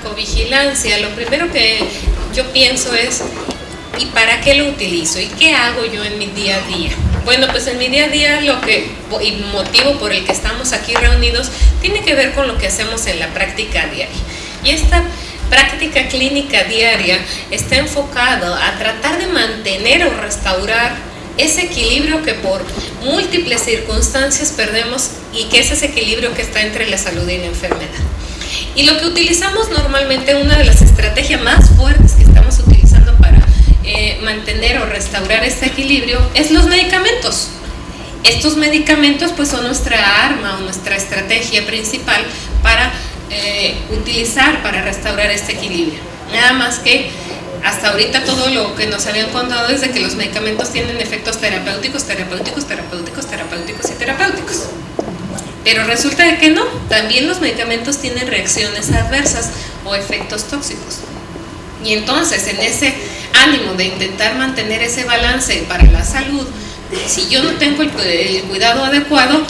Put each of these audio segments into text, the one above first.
farmacovigilancia, lo primero que yo pienso es, ¿y para qué lo utilizo? ¿Y qué hago yo en mi día a día? Bueno, pues en mi día a día y motivo por el que estamos aquí reunidos tiene que ver con lo que hacemos en la práctica diaria. Y esta práctica clínica diaria está enfocado a tratar de mantener o restaurar ese equilibrio que por múltiples circunstancias perdemos y que es ese equilibrio que está entre la salud y la enfermedad. Y lo que utilizamos normalmente, una de las estrategias más fuertes que estamos utilizando para mantener o restaurar este equilibrio es los medicamentos. Estos medicamentos pues son nuestra arma o nuestra estrategia principal para utilizar para restaurar este equilibrio. Nada más que hasta ahorita todo lo que nos habían contado es de que los medicamentos tienen efectos terapéuticos y terapéuticos. Pero resulta de que no, también los medicamentos tienen reacciones adversas o efectos tóxicos. Y entonces, en ese ánimo de intentar mantener ese balance para la salud, si yo no tengo el cuidado adecuado,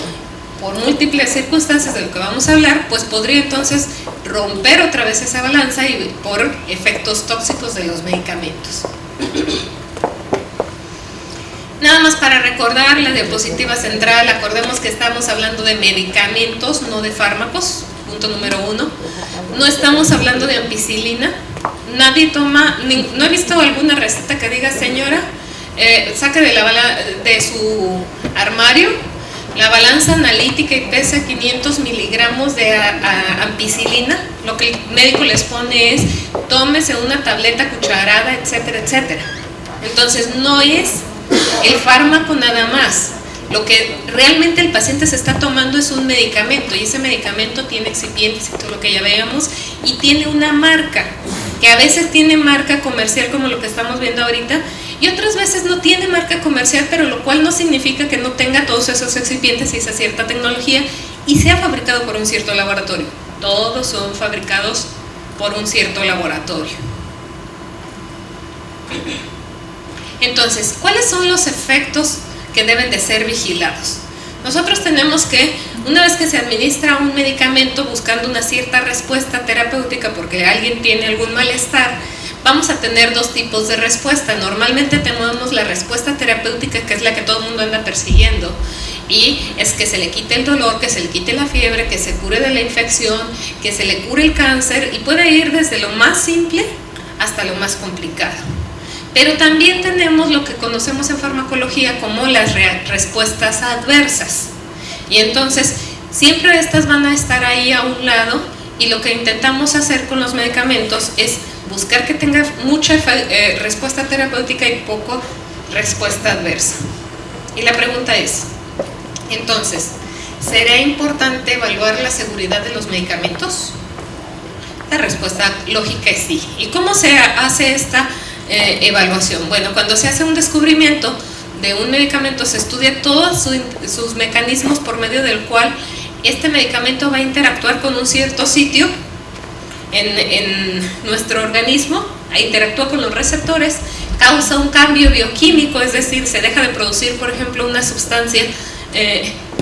por múltiples circunstancias de lo que vamos a hablar, pues podría entonces romper otra vez esa balanza y por efectos tóxicos de los medicamentos. Nada más para recordar la diapositiva central, acordemos que estamos hablando de medicamentos, no de fármacos, punto número 1. No estamos hablando de ampicilina. Nadie toma, no he visto alguna receta que diga, señora, saque de su armario la balanza analítica y pesa 500 miligramos de ampicilina. Lo que el médico les pone es, tómese una tableta cucharada, etcétera, etcétera. Entonces no es el fármaco nada más. Lo que realmente el paciente se está tomando es un medicamento, y ese medicamento tiene excipientes y todo lo que ya veamos, y tiene una marca, que a veces tiene marca comercial como lo que estamos viendo ahorita, y otras veces no tiene marca comercial, pero lo cual no significa que no tenga todos esos excipientes y esa cierta tecnología y sea fabricado por un cierto laboratorio. Todos son fabricados por un cierto laboratorio. Entonces, ¿cuáles son los efectos que deben de ser vigilados? Nosotros tenemos que, una vez que se administra un medicamento buscando una cierta respuesta terapéutica porque alguien tiene algún malestar, vamos a tener dos tipos de respuesta. Normalmente tenemos la respuesta terapéutica, que es la que todo el mundo anda persiguiendo, y es que se le quite el dolor, que se le quite la fiebre, que se cure de la infección, que se le cure el cáncer, y puede ir desde lo más simple hasta lo más complicado. Pero también tenemos lo que conocemos en farmacología como las respuestas adversas. Y entonces, siempre estas van a estar ahí a un lado, y lo que intentamos hacer con los medicamentos es buscar que tenga mucha respuesta terapéutica y poco respuesta adversa. Y la pregunta es, entonces, ¿será importante evaluar la seguridad de los medicamentos? La respuesta lógica es sí. ¿Y cómo se hace esta evaluación? Bueno, cuando se hace un descubrimiento de un medicamento, se estudia todos sus mecanismos por medio del cual este medicamento va a interactuar con un cierto sitio en nuestro organismo, interactúa con los receptores, causa un cambio bioquímico, es decir, se deja de producir, por ejemplo, una sustancia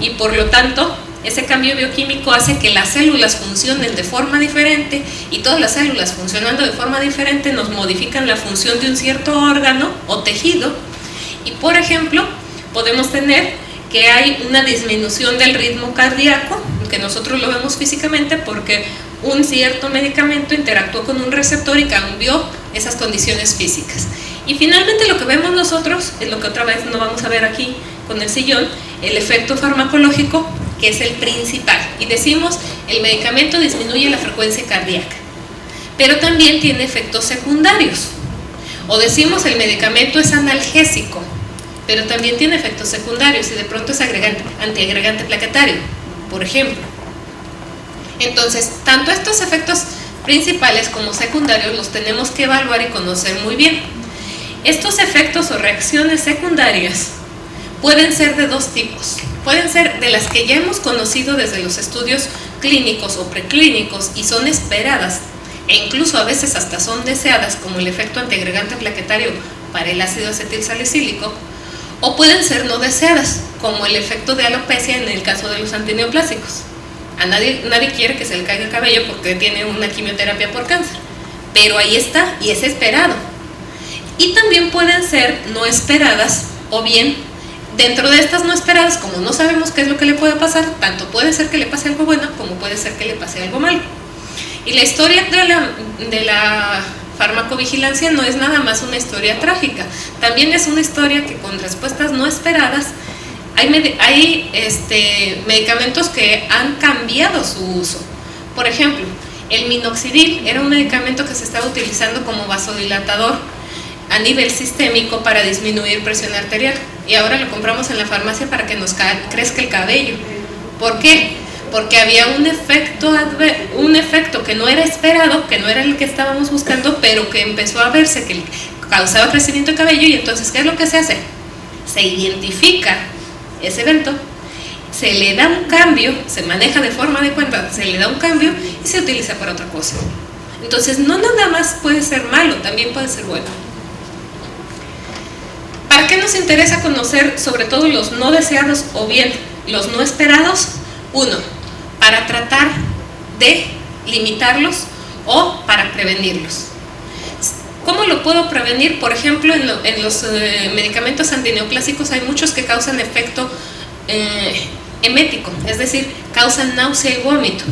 y por lo tanto ese cambio bioquímico hace que las células funcionen de forma diferente, y todas las células funcionando de forma diferente nos modifican la función de un cierto órgano o tejido, y por ejemplo podemos tener que hay una disminución del ritmo cardíaco, que nosotros lo vemos físicamente porque un cierto medicamento interactuó con un receptor y cambió esas condiciones físicas. Y finalmente lo que vemos nosotros es lo que otra vez no vamos a ver aquí con el sillón, el efecto farmacológico, que es el principal. Y decimos, el medicamento disminuye la frecuencia cardíaca, pero también tiene efectos secundarios. O decimos, el medicamento es analgésico, pero también tiene efectos secundarios, y de pronto es antiagregante plaquetario, por ejemplo. Entonces, tanto estos efectos principales como secundarios los tenemos que evaluar y conocer muy bien. Estos efectos o reacciones secundarias pueden ser de dos tipos. Pueden ser de las que ya hemos conocido desde los estudios clínicos o preclínicos y son esperadas, e incluso a veces hasta son deseadas, como el efecto antiagregante plaquetario para el ácido acetilsalicílico, o pueden ser no deseadas, como el efecto de alopecia en el caso de los antineoplásicos. Nadie quiere que se le caiga el cabello porque tiene una quimioterapia por cáncer, pero ahí está y es esperado. Y también pueden ser no esperadas, o bien dentro de estas no esperadas, como no sabemos qué es lo que le puede pasar, tanto puede ser que le pase algo bueno como puede ser que le pase algo malo. Y la historia de la farmacovigilancia no es nada más una historia trágica, también es una historia que con respuestas no esperadas hay medicamentos que han cambiado su uso. Por ejemplo, el minoxidil era un medicamento que se estaba utilizando como vasodilatador a nivel sistémico para disminuir presión arterial, y ahora lo compramos en la farmacia para que nos crezca el cabello. ¿Por qué? Porque había un efecto que no era esperado, que no era el que estábamos buscando, pero que empezó a verse que causaba crecimiento de cabello. Y entonces, ¿qué es lo que se hace? Se identifica ese evento, se le da un cambio, se maneja de forma adecuada, se le da un cambio y se utiliza para otra cosa. Entonces, no nada más puede ser malo, también puede ser bueno. ¿Para qué nos interesa conocer sobre todo los no deseados o bien los no esperados? Uno, para tratar de limitarlos o para prevenirlos. ¿Cómo lo puedo prevenir? Por ejemplo, en los medicamentos antineoplásicos hay muchos que causan efecto emético, es decir, causan náusea y vómito.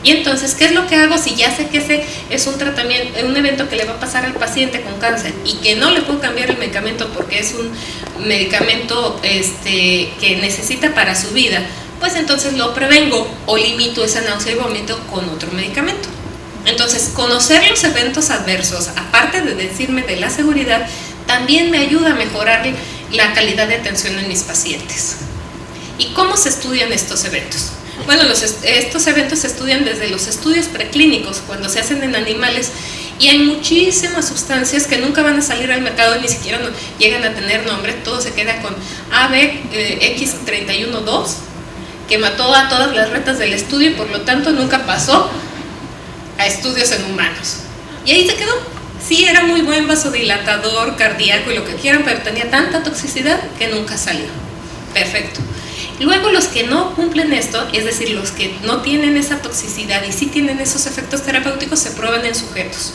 Y entonces, ¿qué es lo que hago si ya sé que ese es un tratamiento, un evento que le va a pasar al paciente con cáncer y que no le puedo cambiar el medicamento porque es un medicamento que necesita para su vida? Pues entonces lo prevengo o limito esa náusea y vómito con otro medicamento. Entonces, conocer los eventos adversos, aparte de decirme de la seguridad, también me ayuda a mejorar la calidad de atención en mis pacientes. ¿Y cómo se estudian estos eventos? Bueno, estos eventos se estudian desde los estudios preclínicos, cuando se hacen en animales, y hay muchísimas sustancias que nunca van a salir al mercado, ni siquiera llegan a tener nombre. Todo se queda con ABX312, que mató a todas las ratas del estudio y por lo tanto nunca pasó a estudios en humanos. Y ahí se quedó. Sí, era muy buen vasodilatador cardíaco y lo que quieran, pero tenía tanta toxicidad que nunca salió. Perfecto. Luego los que no cumplen esto, es decir, los que no tienen esa toxicidad y sí tienen esos efectos terapéuticos, se prueban en sujetos.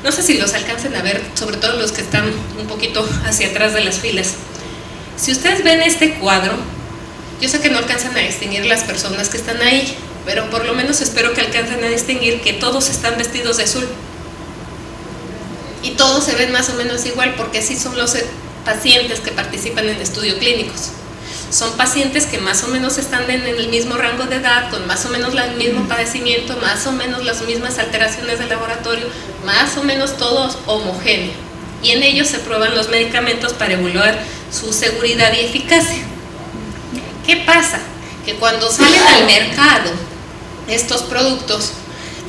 No sé si los alcancen a ver, sobre todo los que están un poquito hacia atrás de las filas. Si ustedes ven este cuadro, yo sé que no alcanzan a distinguir las personas que están ahí, pero por lo menos espero que alcancen a distinguir que todos están vestidos de azul. Y todos se ven más o menos igual, porque así son los pacientes que participan en estudios clínicos. Son pacientes que más o menos están en el mismo rango de edad, con más o menos el mismo padecimiento, más o menos las mismas alteraciones del laboratorio, más o menos todos homogéneos. Y en ellos se prueban los medicamentos para evaluar su seguridad y eficacia. ¿Qué pasa? Que cuando salen al mercado estos productos,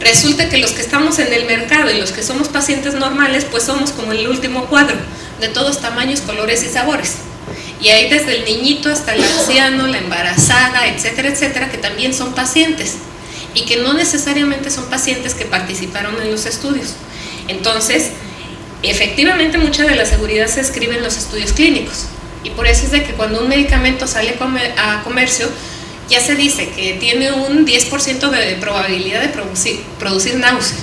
resulta que los que estamos en el mercado y los que somos pacientes normales, pues somos como el último cuadro, de todos tamaños, colores y sabores. Y hay desde el niñito hasta el anciano, la embarazada, etcétera, etcétera, que también son pacientes y que no necesariamente son pacientes que participaron en los estudios. Entonces, efectivamente, mucha de la seguridad se escribe en los estudios clínicos, y por eso es de que cuando un medicamento sale a comercio, ya se dice que tiene un 10% de probabilidad de producir náusea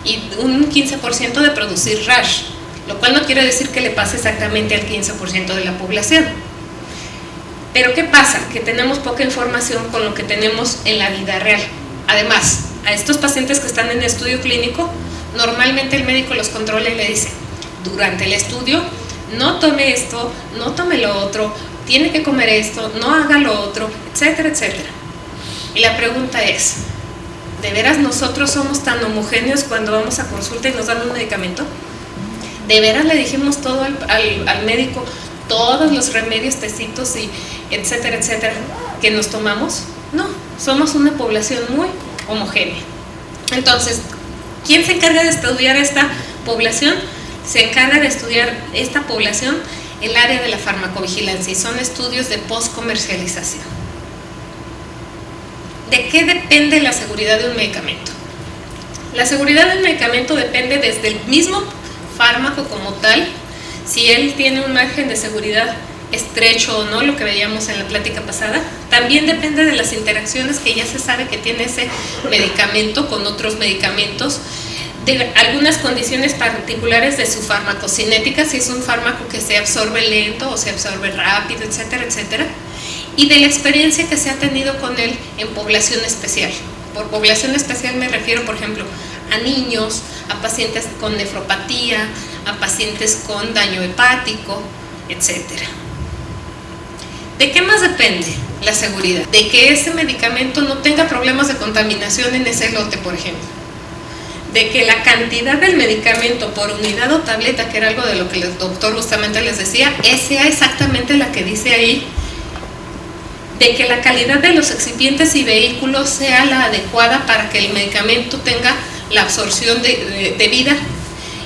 y un 15% de producir rash, lo cual no quiere decir que le pase exactamente al 15% de la población. Pero ¿qué pasa? Que tenemos poca información con lo que tenemos en la vida real. Además, a estos pacientes que están en estudio clínico, normalmente el médico los controla y le dice: durante el estudio, no tome esto, no tome lo otro, tiene que comer esto, no haga lo otro, etcétera, etcétera. Y la pregunta es, ¿de veras nosotros somos tan homogéneos cuando vamos a consulta y nos dan un medicamento? ¿De veras le dijimos todo al médico, todos los remedios, tecitos y etcétera, etcétera, que nos tomamos? No, somos una población muy homogénea. Entonces, ¿quién se encarga de estudiar esta población? Se encarga de estudiar esta población el área de la farmacovigilancia, y son estudios de postcomercialización. ¿De qué depende la seguridad de un medicamento? La seguridad del medicamento depende desde el mismo fármaco como tal, si él tiene un margen de seguridad estrecho o no, lo que veíamos en la plática pasada. También depende de las interacciones que ya se sabe que tiene ese medicamento con otros medicamentos, de algunas condiciones particulares de su farmacocinética, si es un fármaco que se absorbe lento o se absorbe rápido, etcétera, etcétera, y de la experiencia que se ha tenido con él en población especial. Por población especial me refiero, por ejemplo, a niños, a pacientes con nefropatía, a pacientes con daño hepático, etcétera. ¿De qué más depende la seguridad? De que ese medicamento no tenga problemas de contaminación en ese lote, por ejemplo. De que la cantidad del medicamento por unidad o tableta, que era algo de lo que el doctor justamente les decía, sea exactamente la que dice ahí. De que la calidad de los excipientes y vehículos sea la adecuada para que el medicamento tenga la absorción debida.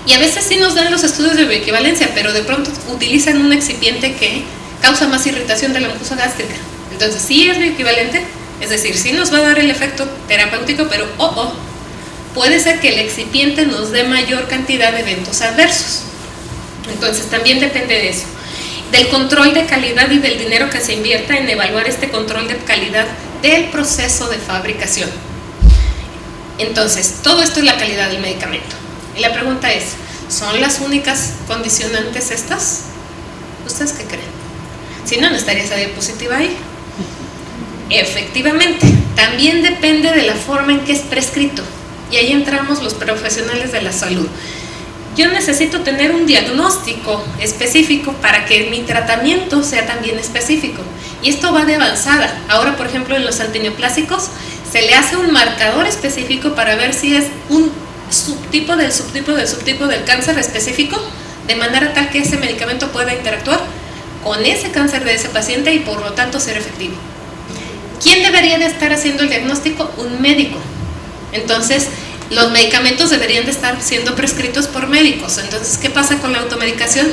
Y a veces sí nos dan los estudios de bioequivalencia, pero de pronto utilizan un excipiente que causa más irritación de la mucosa gástrica. Entonces sí es bioequivalente, es decir, sí nos va a dar el efecto terapéutico, pero puede ser que el excipiente nos dé mayor cantidad de eventos adversos. Entonces también depende de eso. Del control de calidad y del dinero que se invierta en evaluar este control de calidad del proceso de fabricación. Entonces, todo esto es la calidad del medicamento. Y la pregunta es, ¿son las únicas condicionantes estas? ¿Ustedes qué creen? Si no, no estaría esa diapositiva ahí. Efectivamente, también depende de la forma en que es prescrito. Y ahí entramos los profesionales de la salud. Yo necesito tener un diagnóstico específico para que mi tratamiento sea también específico. Y esto va de avanzada. Ahora, por ejemplo, en los antineoplásicos se le hace un marcador específico para ver si es un subtipo del subtipo del subtipo del cáncer específico, de manera tal que ese medicamento pueda interactuar con ese cáncer de ese paciente y por lo tanto ser efectivo. ¿Quién debería de estar haciendo el diagnóstico? Un médico. Entonces, los medicamentos deberían de estar siendo prescritos por médicos. Entonces, ¿qué pasa con la automedicación?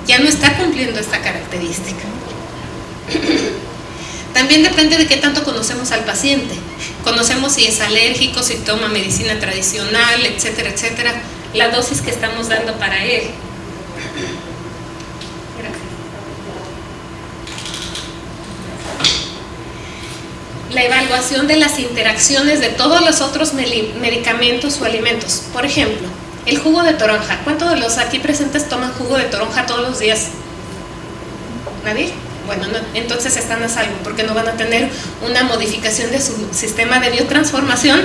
Ya no está cumpliendo esta característica. También depende de qué tanto conocemos al paciente. Conocemos si es alérgico, si toma medicina tradicional, etcétera, etcétera. La dosis que estamos dando para él. La evaluación de las interacciones de todos los otros medicamentos o alimentos. Por ejemplo, el jugo de toronja. ¿Cuántos de los aquí presentes toman jugo de toronja todos los días? ¿Nadie? Bueno, no, entonces están a salvo porque no van a tener una modificación de su sistema de biotransformación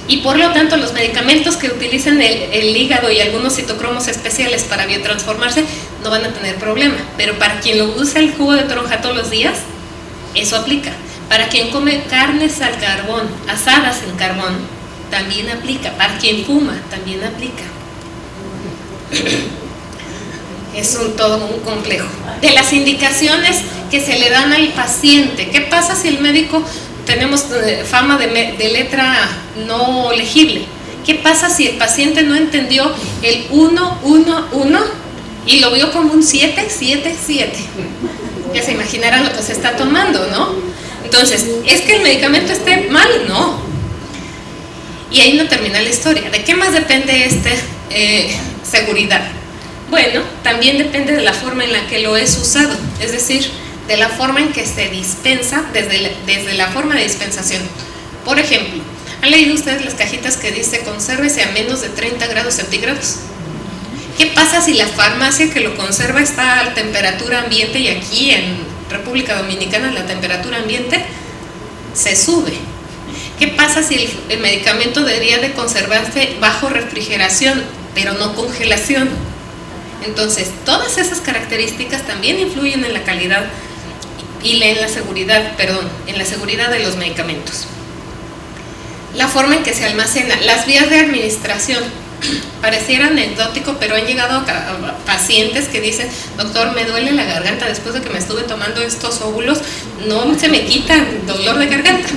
y por lo tanto los medicamentos que utilicen el hígado y algunos citocromos especiales para biotransformarse no van a tener problema. Pero para quien lo usa el jugo de toronja todos los días, eso aplica. Para quien come carnes al carbón, asadas en carbón, también aplica. Para quien fuma, también aplica. Es todo un complejo. De las indicaciones que se le dan al paciente, ¿qué pasa si el médico, tenemos fama de letra no legible? ¿Qué pasa si el paciente no entendió el 1, 1, 1 y lo vio como un 7, 7, 7? Ya se imaginarán lo que se está tomando, ¿no? Entonces, ¿es que el medicamento esté mal? No. Y ahí no termina la historia. ¿De qué más depende seguridad? Bueno, también depende de la forma en la que lo es usado, es decir, de la forma en que se dispensa, desde la forma de dispensación. Por ejemplo, ¿han leído ustedes las cajitas que dice consérvese a menos de 30 grados centígrados? ¿Qué pasa si la farmacia que lo conserva está a temperatura ambiente y aquí en República Dominicana la temperatura ambiente se sube? ¿Qué pasa si el medicamento debería de conservarse bajo refrigeración, pero no congelación? Entonces, todas esas características también influyen en la calidad y en la seguridad, en la seguridad de los medicamentos. La forma en que se almacena, las vías de administración. Pareciera anecdótico, pero han llegado a pacientes que dicen, doctor, me duele la garganta después de que me estuve tomando estos óvulos, no se me quita el dolor de garganta.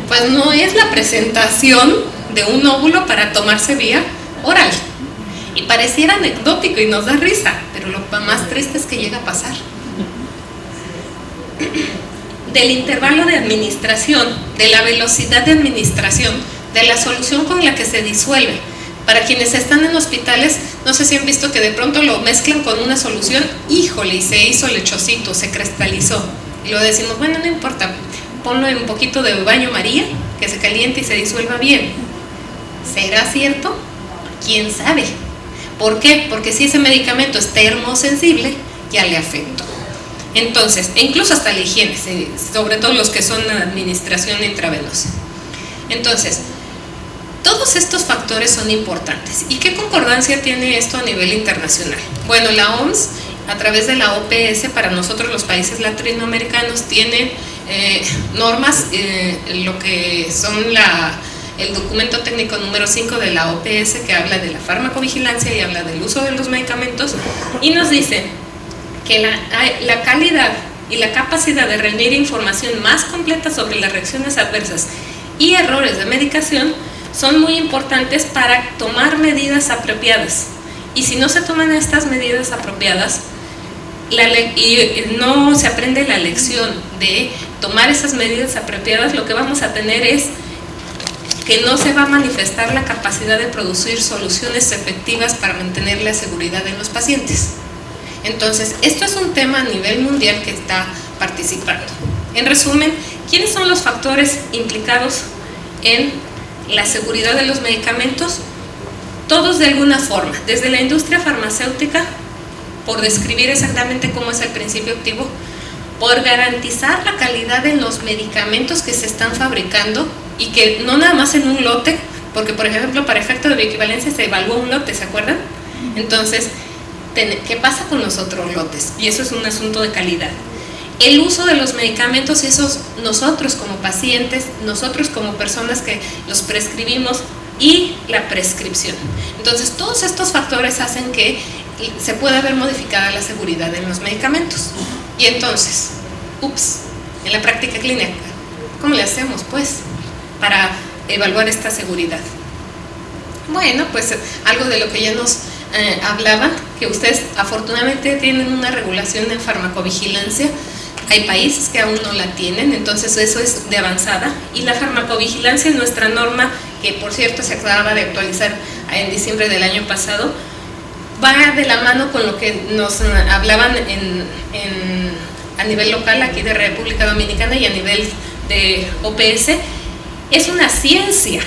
Pues no es la presentación de un óvulo para tomarse vía oral. Y pareciera anecdótico y nos da risa, pero lo más triste es que llega a pasar. Del intervalo de administración, de la velocidad de administración, de la solución con la que se disuelve. Para quienes están en hospitales, no sé si han visto que de pronto lo mezclan con una solución, híjole, y se hizo lechocito, se cristalizó. Y lo decimos, bueno, no importa, ponlo en un poquito de baño María, que se caliente y se disuelva bien. ¿Será cierto? ¿Quién sabe? ¿Por qué? Porque si ese medicamento es termosensible, ya le afectó. Entonces, e incluso hasta la higiene, sobre todo los que son administración intravenosa. Entonces, todos estos factores son importantes. ¿Y qué concordancia tiene esto a nivel internacional? Bueno, la OMS, a través de la OPS, para nosotros los países latinoamericanos, tiene normas, lo que son el documento técnico número 5 de la OPS, que habla de la farmacovigilancia y habla del uso de los medicamentos, y nos dice que la calidad y la capacidad de reunir información más completa sobre las reacciones adversas y errores de medicación son muy importantes para tomar medidas apropiadas. Y si no se toman estas medidas apropiadas y no se aprende la lección de tomar esas medidas apropiadas, lo que vamos a tener es que no se va a manifestar la capacidad de producir soluciones efectivas para mantener la seguridad de los pacientes. Entonces, esto es un tema a nivel mundial que está participando. En resumen, ¿quiénes son los factores implicados en la seguridad de los medicamentos? Todos de alguna forma, desde la industria farmacéutica, por describir exactamente cómo es el principio activo, por garantizar la calidad de los medicamentos que se están fabricando y que no nada más en un lote, porque por ejemplo para efecto de bioequivalencia se evalúa un lote, ¿se acuerdan? Entonces, ¿qué pasa con los otros lotes? Y eso es un asunto de calidad. El uso de los medicamentos, y eso nosotros como pacientes, nosotros como personas que los prescribimos, y la prescripción. Entonces, todos estos factores hacen que se pueda ver modificada la seguridad en los medicamentos. Y entonces, en la práctica clínica, ¿cómo le hacemos, pues, para evaluar esta seguridad? Bueno, pues algo de lo que ya nos hablaban, que ustedes afortunadamente tienen una regulación en farmacovigilancia. Hay países que aún no la tienen, entonces eso es de avanzada. Y la farmacovigilancia es nuestra norma, que por cierto se acaba de actualizar en diciembre del año pasado, va de la mano con lo que nos hablaban a nivel local aquí de República Dominicana y a nivel de OPS. Es una ciencia,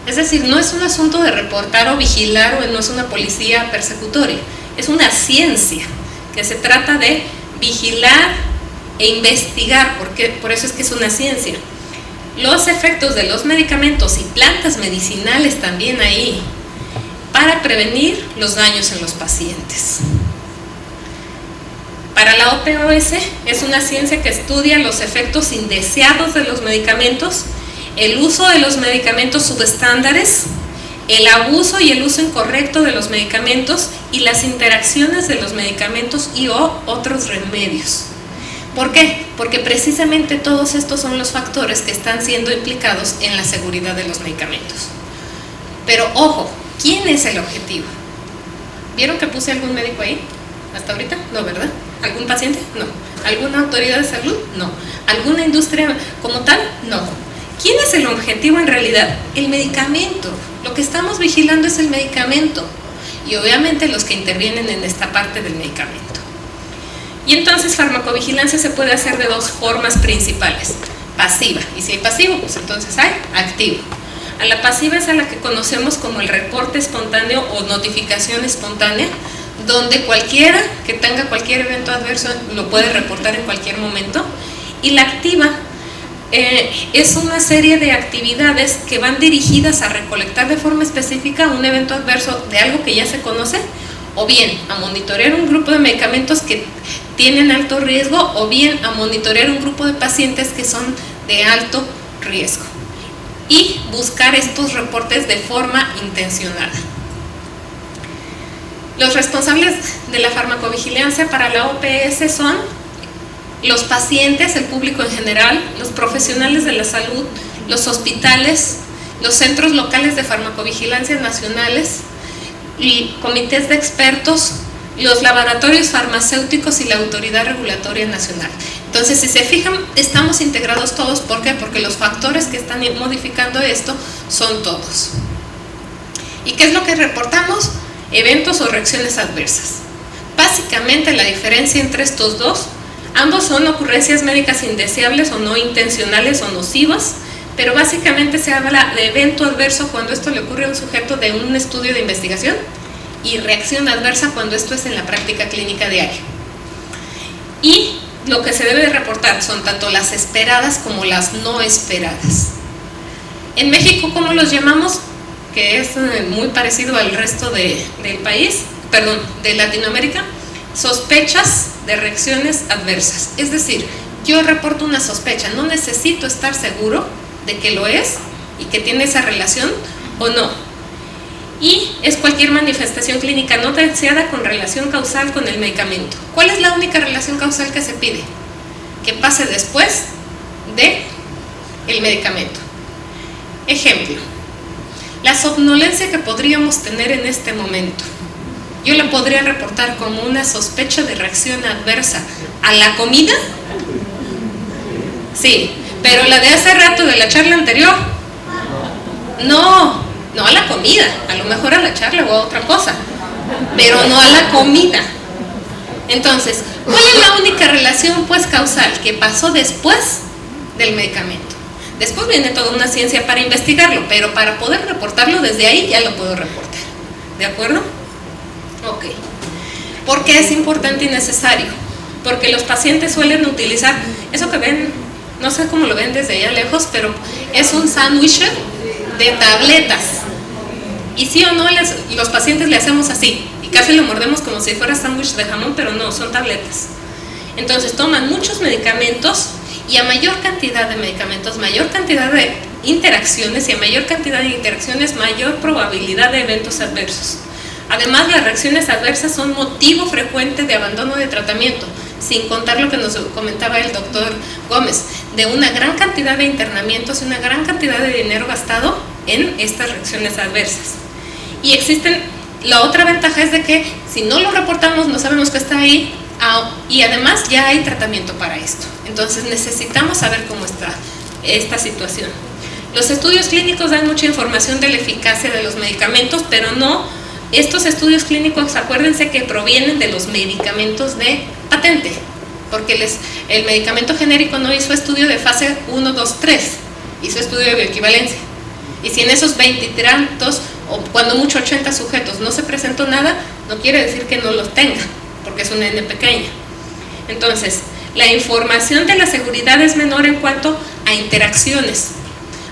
es decir, no es un asunto de reportar o vigilar, o no es una policía persecutoria, es una ciencia que se trata de vigilar e investigar, porque por eso es que es una ciencia. Los efectos de los medicamentos y plantas medicinales también ahí, para prevenir los daños en los pacientes. Para la OPS es una ciencia que estudia los efectos indeseados de los medicamentos, el uso de los medicamentos subestándares, el abuso y el uso incorrecto de los medicamentos y las interacciones de los medicamentos y otros remedios. ¿Por qué? Porque precisamente todos estos son los factores que están siendo implicados en la seguridad de los medicamentos. Pero ojo, ¿quién es el objetivo? ¿Vieron que puse algún médico ahí? ¿Hasta ahorita? No, ¿verdad? ¿Algún paciente? No. ¿Alguna autoridad de salud? No. ¿Alguna industria como tal? No. ¿Quién es el objetivo en realidad? El medicamento. Lo que estamos vigilando es el medicamento. Y obviamente los que intervienen en esta parte del medicamento. Y entonces farmacovigilancia se puede hacer de dos formas principales. Pasiva. Y si hay pasivo, pues entonces hay activo. A la pasiva es a la que conocemos como el reporte espontáneo o notificación espontánea, donde cualquiera que tenga cualquier evento adverso lo puede reportar en cualquier momento. Y la activa es una serie de actividades que van dirigidas a recolectar de forma específica un evento adverso de algo que ya se conoce, o bien a monitorear un grupo de medicamentos que tienen alto riesgo, o bien a monitorear un grupo de pacientes que son de alto riesgo, y buscar estos reportes de forma intencionada. Los responsables de la farmacovigilancia para la OPS son los pacientes, el público en general, los profesionales de la salud, los hospitales, los centros locales de farmacovigilancia nacionales, y comités de expertos, los laboratorios farmacéuticos y la autoridad regulatoria nacional. Entonces, si se fijan, estamos integrados todos. ¿Por qué? Porque los factores que están modificando esto son todos. ¿Y qué es lo que reportamos? Eventos o reacciones adversas. Básicamente la diferencia entre estos dos, ambos son ocurrencias médicas indeseables o no intencionales o nocivas, pero básicamente se habla de evento adverso cuando esto le ocurre a un sujeto de un estudio de investigación y reacción adversa cuando esto es en la práctica clínica diaria. Y lo que se debe de reportar son tanto las esperadas como las no esperadas. En México, ¿cómo los llamamos? Que es muy parecido al resto del país, perdón, de Latinoamérica, sospechas de reacciones adversas. Es decir, yo reporto una sospecha, no necesito estar seguro de que lo es y que tiene esa relación o no. Y es cualquier manifestación clínica no deseada con relación causal con el medicamento. ¿Cuál es la única relación causal que se pide? Que pase después del medicamento. Ejemplo, la somnolencia que podríamos tener en este momento, yo la podría reportar como una sospecha de reacción adversa a la comida. Sí, pero la de hace rato de la charla anterior, no a la comida, a lo mejor a la charla o a otra cosa, pero no a la comida. Entonces, ¿cuál es la única relación pues causal? Que pasó después del medicamento. Después viene toda una ciencia para investigarlo, pero para poder reportarlo desde ahí ya lo puedo reportar. ¿De acuerdo? Ok. ¿Por qué es importante y necesario? Porque los pacientes suelen utilizar eso que ven, no sé cómo lo ven desde allá lejos, pero es un sándwich de tabletas. Y sí o no, los pacientes le hacemos así, y casi lo mordemos como si fuera sándwich de jamón, pero no, son tabletas. Entonces toman muchos medicamentos, y a mayor cantidad de medicamentos, mayor cantidad de interacciones, y a mayor cantidad de interacciones, mayor probabilidad de eventos adversos. Además, las reacciones adversas son motivo frecuente de abandono de tratamiento, sin contar lo que nos comentaba el doctor Gómez, de una gran cantidad de internamientos y una gran cantidad de dinero gastado en estas reacciones adversas. Y la otra ventaja es de que si no lo reportamos, no sabemos que está ahí, y además ya hay tratamiento para esto. Entonces necesitamos saber cómo está esta situación. Los estudios clínicos dan mucha información de la eficacia de los medicamentos, pero no, estos estudios clínicos, acuérdense que provienen de los medicamentos de patente, porque el medicamento genérico no hizo estudio de fase 1, 2, 3, hizo estudio de bioequivalencia. Y si en esos 20 y tantos, o cuando mucho 80 sujetos no se presentó nada, no quiere decir que no los tenga, porque es una N pequeña. Entonces, la información de la seguridad es menor en cuanto a interacciones,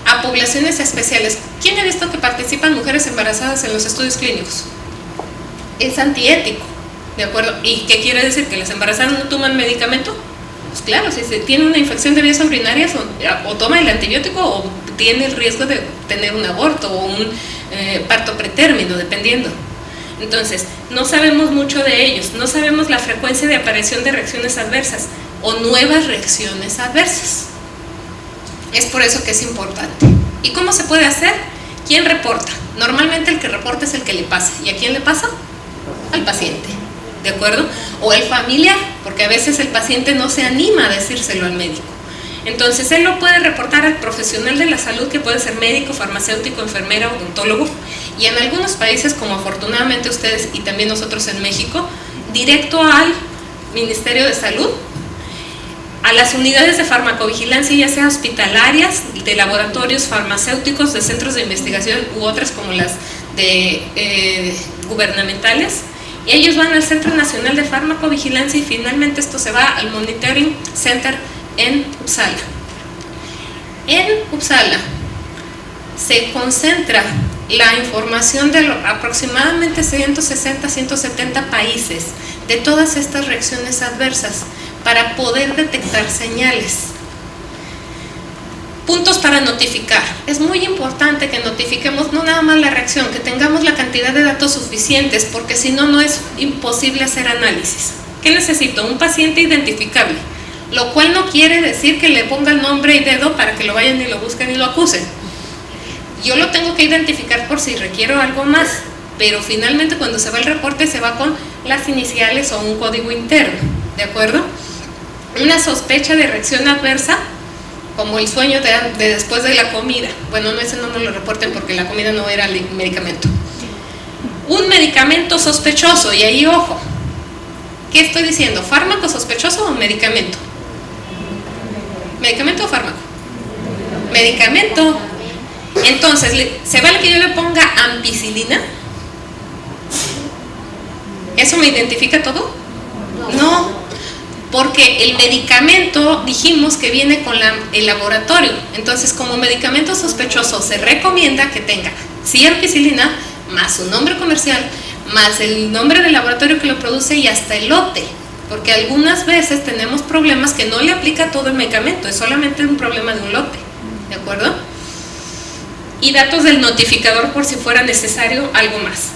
a poblaciones especiales. ¿Quién ha visto que participan mujeres embarazadas en los estudios clínicos? Es antiético, ¿de acuerdo? ¿Y qué quiere decir? ¿Que las embarazadas no toman medicamento? Pues claro, si se tiene una infección de vías urinarias, o toma el antibiótico o tiene el riesgo de tener un aborto o un parto pretérmino, dependiendo. Entonces, no sabemos mucho de ellos, no sabemos la frecuencia de aparición de reacciones adversas o nuevas reacciones adversas. Es por eso que es importante. ¿Y cómo se puede hacer? ¿Quién reporta? Normalmente el que reporta es el que le pasa. ¿Y a quién le pasa? Al paciente, ¿de acuerdo? O el familiar, porque a veces el paciente no se anima a decírselo al médico. Entonces, él lo puede reportar al profesional de la salud, que puede ser médico, farmacéutico, enfermera, odontólogo, y en algunos países, como afortunadamente ustedes y también nosotros en México, directo al Ministerio de Salud, a las unidades de farmacovigilancia, ya sea hospitalarias, de laboratorios farmacéuticos, de centros de investigación u otras como las de gubernamentales, y ellos van al Centro Nacional de Farmacovigilancia y finalmente esto se va al Monitoring Center en Uppsala. En Uppsala se concentra la información de aproximadamente 160, 170 países de todas estas reacciones adversas para poder detectar señales. Puntos para notificar. Es muy importante que notifiquemos no nada más la reacción, que tengamos la cantidad de datos suficientes, porque si no, no es imposible hacer análisis. ¿Qué necesito? Un paciente identificable, lo cual no quiere decir que le ponga el nombre y dedo para que lo vayan y lo busquen y lo acusen. Yo lo tengo que identificar por si requiero algo más, pero finalmente cuando se va el reporte se va con las iniciales o un código interno, ¿de acuerdo? Una sospecha de reacción adversa, como el sueño de después de la comida. Bueno, no, ese no me lo reporten porque la comida no era el medicamento. un medicamento sospechoso, y ahí ojo, ¿qué estoy diciendo? ¿Fármaco sospechoso o medicamento? ¿Medicamento o fármaco? Medicamento. Entonces, ¿se vale que yo le ponga ampicilina? ¿Eso me identifica todo? No, porque el medicamento dijimos que viene con el laboratorio. Entonces, como medicamento sospechoso se recomienda que tenga sí ampicilina, más su nombre comercial, más el nombre del laboratorio que lo produce y hasta el lote. Porque algunas veces tenemos problemas que no le aplica todo el medicamento, es solamente un problema de un lote, ¿de acuerdo? Y datos del notificador por si fuera necesario algo más.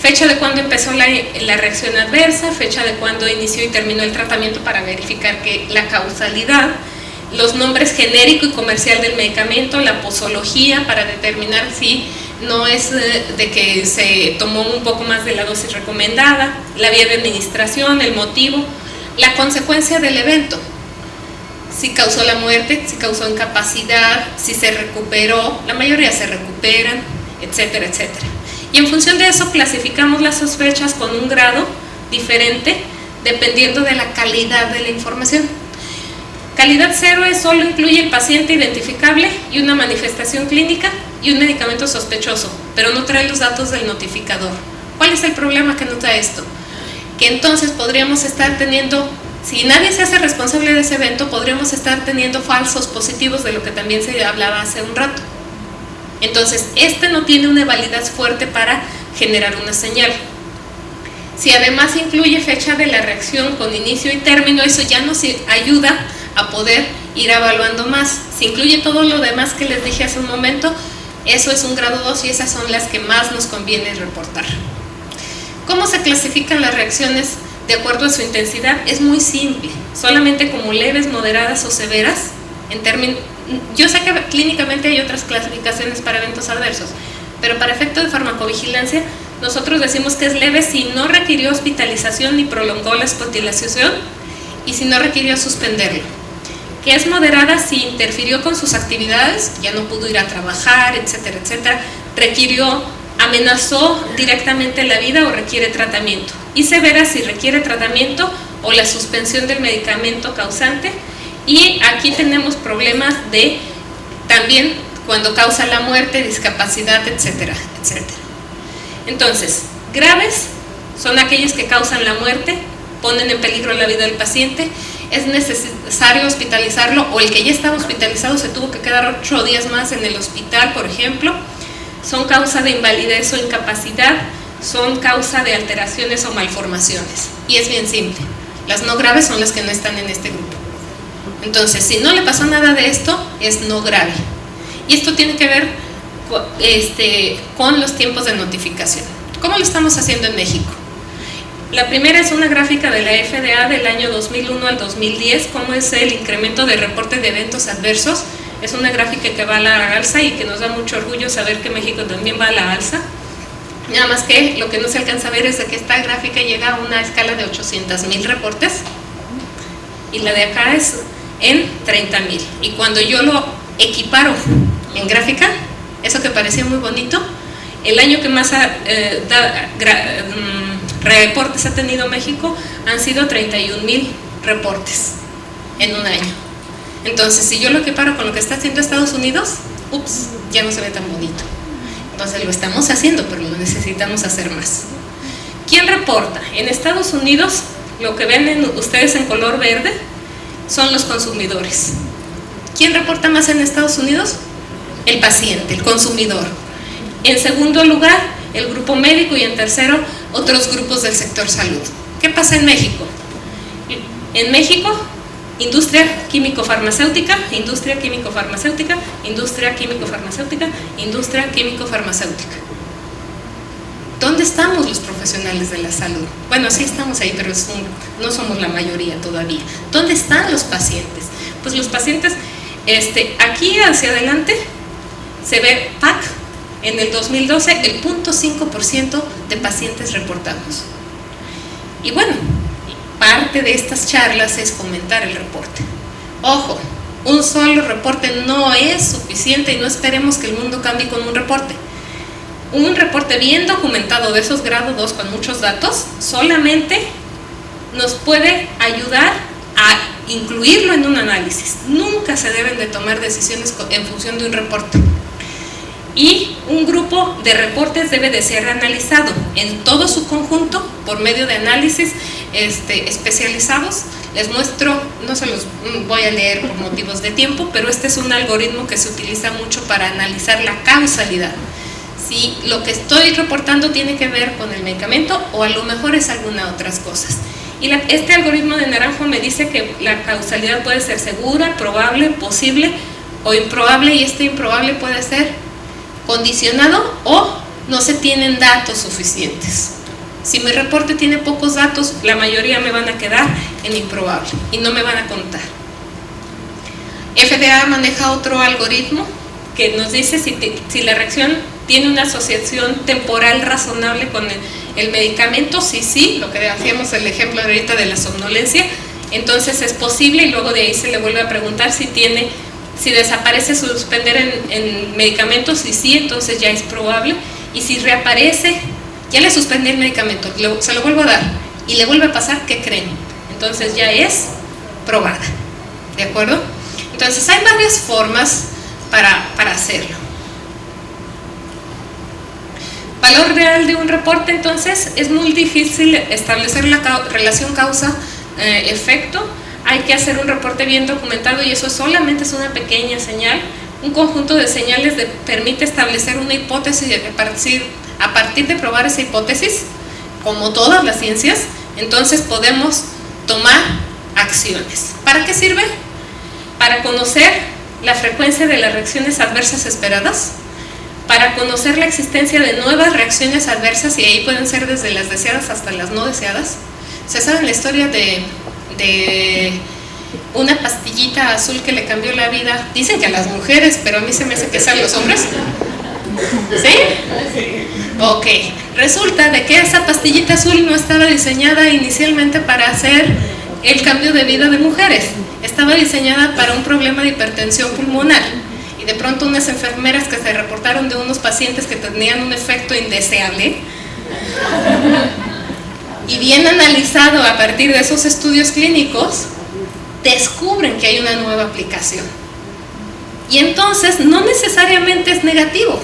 Fecha de cuándo empezó la reacción adversa, fecha de cuándo inició y terminó el tratamiento para verificar que la causalidad, los nombres genérico y comercial del medicamento, la posología para determinar si no es de que se tomó un poco más de la dosis recomendada, la vía de administración, el motivo, la consecuencia del evento, si causó la muerte, si causó incapacidad, si se recuperó, la mayoría se recuperan, etcétera, etcétera. Y en función de eso clasificamos las sospechas con un grado diferente dependiendo de la calidad de la información. Calidad 0 es solo incluye el paciente identificable y una manifestación clínica y un medicamento sospechoso, pero no trae los datos del notificador. ¿Cuál es el problema que no trae esto? Que entonces podríamos estar teniendo, si nadie se hace responsable de ese evento, podríamos estar teniendo falsos positivos, de lo que también se hablaba hace un rato. Entonces, este no tiene una validez fuerte para generar una señal. Si además incluye fecha de la reacción con inicio y término, eso ya nos ayuda a poder ir evaluando más. Si incluye todo lo demás que les dije hace un momento, eso es un grado 2 y esas son las que más nos conviene reportar. ¿Cómo se clasifican las reacciones de acuerdo a su intensidad? Es muy simple, solamente como leves, moderadas o severas. Yo sé que clínicamente hay otras clasificaciones para eventos adversos, pero para efecto de farmacovigilancia nosotros decimos que es leve si no requirió hospitalización ni prolongó la hospitalización y si no requirió suspenderlo. Que es moderada si interfirió con sus actividades, ya no pudo ir a trabajar, etcétera, etcétera, amenazó directamente la vida o requiere tratamiento. Y severa si requiere tratamiento o la suspensión del medicamento causante. Y aquí tenemos problemas de también cuando causa la muerte, discapacidad, etcétera, etcétera. Entonces, graves son aquellos que causan la muerte, ponen en peligro la vida del paciente, es necesario hospitalizarlo, o el que ya estaba hospitalizado se tuvo que quedar 8 días más en el hospital, por ejemplo. Son causa de invalidez o incapacidad, son causa de alteraciones o malformaciones. Y es bien simple, las no graves son las que no están en este grupo. Entonces, si no le pasó nada de esto, es no grave. Y esto tiene que ver con los tiempos de notificación. ¿Cómo lo estamos haciendo en México? La primera es una gráfica de la FDA del año 2001 al 2010, cómo es el incremento de reportes de eventos adversos. Es una gráfica que va a la alza y que nos da mucho orgullo saber que México también va a la alza. Nada más que lo que no se alcanza a ver es de que esta gráfica llega a una escala de 800,000 reportes y la de acá es en 30,000. Y cuando yo lo equiparo en gráfica, eso que parecía muy bonito, el año que más reportes ha tenido México han sido 31,000 reportes en un año. Entonces, si yo lo equiparo con lo que está haciendo Estados Unidos, ya no se ve tan bonito. Entonces lo estamos haciendo, pero lo necesitamos hacer más. ¿Quién reporta? En Estados Unidos, lo que ven ustedes en color verde son los consumidores. ¿Quién reporta más en Estados Unidos? El paciente, el consumidor. En segundo lugar, el grupo médico, y en tercero, otros grupos del sector salud. ¿Qué pasa en México? En México, industria químico-farmacéutica, industria químico-farmacéutica, industria químico-farmacéutica, industria químico-farmacéutica. ¿Dónde estamos los profesionales de la salud? Bueno, sí estamos ahí, pero no somos la mayoría todavía. ¿Dónde están los pacientes? Pues los pacientes, aquí hacia adelante se ve PAC, en el 2012 el 0.5% de pacientes reportados. Y bueno, parte de estas charlas es fomentar el reporte. Ojo, un solo reporte no es suficiente y no esperemos que el mundo cambie con un reporte. un reporte bien documentado de esos grado 2 con muchos datos solamente nos puede ayudar a incluirlo en un análisis. Nunca se deben de tomar decisiones en función de un reporte. Y un grupo de reportes debe de ser analizado en todo su conjunto por medio de análisis especializados. Les muestro, no se los voy a leer por motivos de tiempo, pero este es un algoritmo que se utiliza mucho para analizar la causalidad. Si lo que estoy reportando tiene que ver con el medicamento o a lo mejor es alguna otras cosas. Y este algoritmo de Naranjo me dice que la causalidad puede ser segura, probable, posible o improbable, y este improbable puede ser condicionado o no se tienen datos suficientes. Si mi reporte tiene pocos datos, la mayoría me van a quedar en improbable y no me van a contar. FDA maneja otro algoritmo que nos dice si la reacción tiene una asociación temporal razonable con el medicamento. Sí, lo que hacíamos el ejemplo ahorita de la somnolencia, entonces es posible, y luego de ahí se le vuelve a preguntar si desaparece suspender en medicamentos, sí, entonces ya es probable, y si reaparece, ya le suspendí el medicamento, se lo vuelvo a dar y le vuelve a pasar, ¿qué creen? Entonces ya es probada, ¿de acuerdo? Entonces hay varias formas para hacerlo. Valor real de un reporte, entonces es muy difícil establecer la relación causa-efecto. Hay que hacer un reporte bien documentado y eso solamente es una pequeña señal. Un conjunto de señales permite establecer una hipótesis a partir de probar esa hipótesis, como todas las ciencias, entonces podemos tomar acciones. ¿Para qué sirve? Para conocer la frecuencia de las reacciones adversas esperadas, para conocer la existencia de nuevas reacciones adversas, y ahí pueden ser desde las deseadas hasta las no deseadas. ¿Se saben la historia de una pastillita azul que le cambió la vida? Dicen que a las mujeres, pero a mí se me hace que sean los hombres. ¿Sí? Ok. Resulta de que esa pastillita azul no estaba diseñada inicialmente para hacer el cambio de vida de mujeres. Estaba diseñada para un problema de hipertensión pulmonar. Y de pronto unas enfermeras que se reportaron de unos pacientes que tenían un efecto indeseable, y bien analizado a partir de esos estudios clínicos, descubren que hay una nueva aplicación. Y entonces no necesariamente es negativo,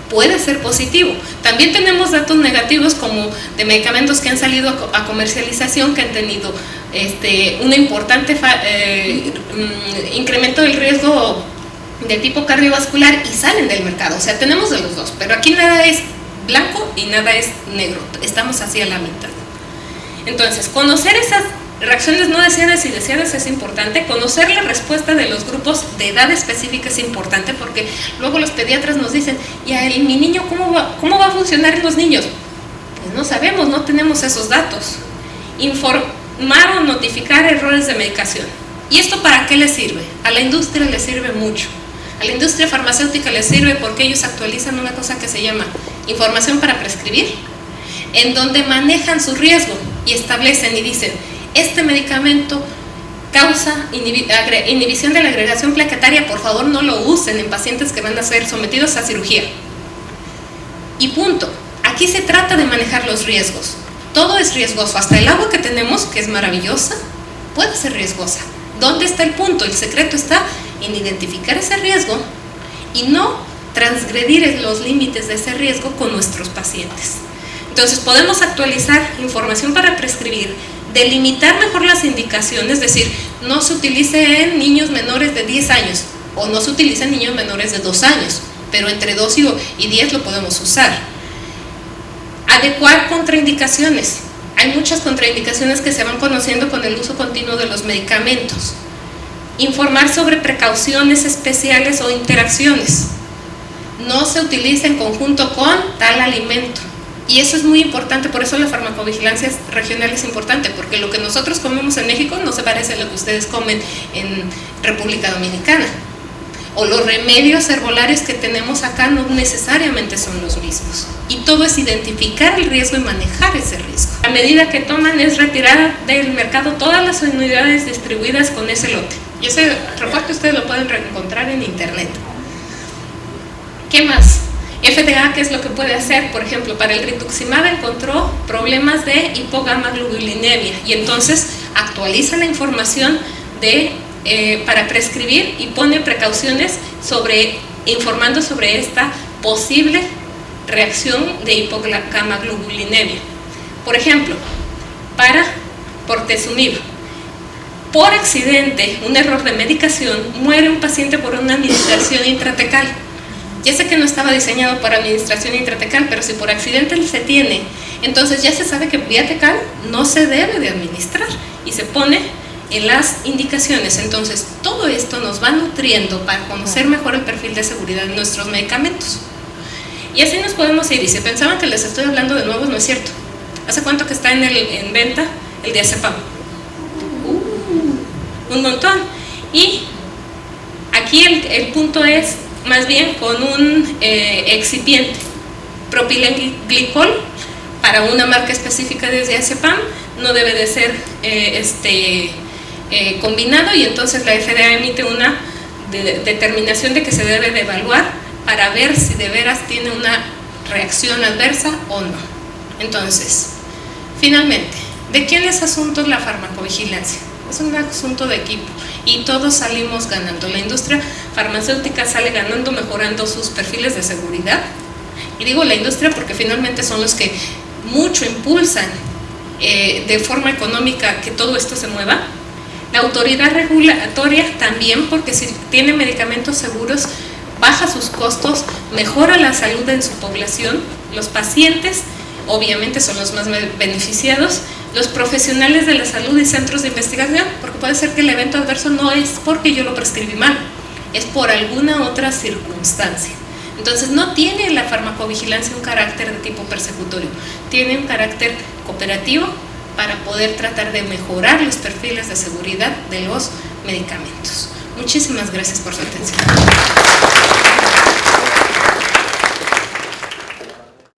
puede ser positivo. También tenemos datos negativos como de medicamentos que han salido a comercialización, que han tenido un importante incremento del riesgo de tipo cardiovascular y salen del mercado. O sea, tenemos de los dos, pero aquí nada es blanco y nada es negro, estamos hacia la mitad. Entonces, conocer esas reacciones no deseadas y deseadas es importante. Conocer la respuesta de los grupos de edad específica es importante, porque luego los pediatras nos dicen, ¿y a mi niño cómo va a funcionar en los niños? Pues no sabemos, no tenemos esos datos. Informar o notificar errores de medicación. ¿Y esto para qué le sirve? A la industria le sirve mucho. A la industria farmacéutica les sirve porque ellos actualizan una cosa que se llama información para prescribir, en donde manejan su riesgo y establecen y dicen, este medicamento causa inhibición de la agregación plaquetaria, por favor no lo usen en pacientes que van a ser sometidos a cirugía. Y punto. Aquí se trata de manejar los riesgos. Todo es riesgoso, hasta el agua que tenemos, que es maravillosa, puede ser riesgosa. ¿Dónde está el punto? El secreto está en identificar ese riesgo y no transgredir los límites de ese riesgo con nuestros pacientes. Entonces podemos actualizar información para prescribir, delimitar mejor las indicaciones, es decir, no se utilice en niños menores de 10 años o no se utilice en niños menores de 2 años, pero entre 2 y 10 lo podemos usar. Adecuar contraindicaciones. Hay muchas contraindicaciones que se van conociendo con el uso continuo de los medicamentos. Informar sobre precauciones especiales o interacciones. No se utiliza en conjunto con tal alimento. Y eso es muy importante, por eso la farmacovigilancia regional es importante, porque lo que nosotros comemos en México no se parece a lo que ustedes comen en República Dominicana. O los remedios herbolarios que tenemos acá no necesariamente son los mismos. Y todo es identificar el riesgo y manejar ese riesgo. La medida que toman es retirar del mercado todas las unidades distribuidas con ese lote. Y ese reporte ustedes lo pueden encontrar en internet. ¿Qué más? FDA, ¿qué es lo que puede hacer? Por ejemplo, para el rituximab encontró problemas de hipogamaglobulinemia y entonces actualiza la información para prescribir y pone precauciones informando sobre esta posible reacción de hipogamaglobulinemia. Por ejemplo, para bortezomib, por accidente, un error de medicación, muere un paciente por una administración intratecal. Ya sé que no estaba diseñado para administración intratecal, pero si por accidente se tiene, entonces ya se sabe que vía tecal no se debe de administrar y se pone en las indicaciones. Entonces, todo esto nos va nutriendo para conocer mejor el perfil de seguridad de nuestros medicamentos. Y así nos podemos ir. Y si pensaban que les estoy hablando de nuevos, no es cierto. ¿Hace cuánto que está en venta el diazepam? Un montón. Y aquí el punto es más bien con un excipiente, propilenglicol, para una marca específica de diazepam, no debe de ser combinado, y entonces la FDA emite una determinación de que se debe de evaluar para ver si de veras tiene una reacción adversa o no. Entonces, finalmente, ¿de quién es asunto la farmacovigilancia? Es un asunto de equipo y todos salimos ganando. La industria farmacéutica sale ganando mejorando sus perfiles de seguridad, y digo la industria porque finalmente son los que mucho impulsan de forma económica que todo esto se mueva. La autoridad regulatoria también, porque si tiene medicamentos seguros baja sus costos, mejora la salud en su población. Los pacientes obviamente son los más beneficiados, los profesionales de la salud y centros de investigación, porque puede ser que el evento adverso no es porque yo lo prescribí mal, es por alguna otra circunstancia. Entonces no tiene la farmacovigilancia un carácter de tipo persecutorio, tiene un carácter cooperativo para poder tratar de mejorar los perfiles de seguridad de los medicamentos. Muchísimas gracias por su atención.